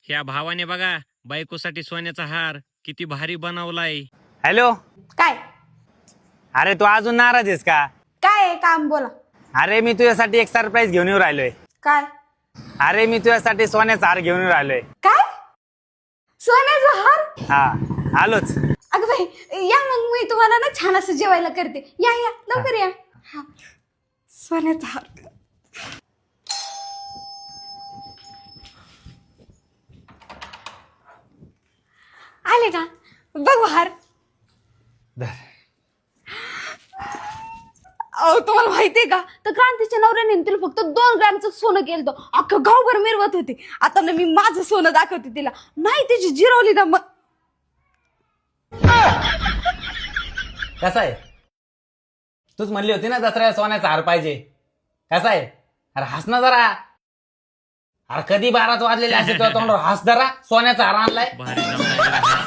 ह्या भावाने बघा बायकोसाठी सोन्याचा हार किती भारी बनवलाय. हॅलो. काय अरे तू अजून नाराज आहेस का? काय आहे काम बोला. अरे मी तुझ्यासाठी एक सरप्राईज घेऊन येऊ राहिलोय. काय अरे मी तुझ्यासाठी सोन्याचा हार घेऊन येऊ राहिलोय. काय सोन्याचा हार. हा आलोच. अगं बाई या मग मी तुम्हाला ना छान असं जेवायला करते. या या लवकर या. हा सोन्याचा हार. आले का बघू हार. अहो तुम्हाला माहितीये का तर क्रांतीच्या नवऱ्याने तिला फक्त 2 ग्रॅमचं सोनं केलं होतं. अख्खं गावभर मिरवत होती. आता ना मी माझं सोनं दाखवते तिला. नाही तिची जिरवली ना मग. कसा आहे? तूच म्हणली होती ना दसऱ्याला सोन्याचा हार पाहिजे. कसा आहे? अरे हस ना जरा. अरे कधी 12 वाजलेले असे तुझ्या तोंडावर हस जरा. सोन्याचा हार आणलाय. भारी जमलाय.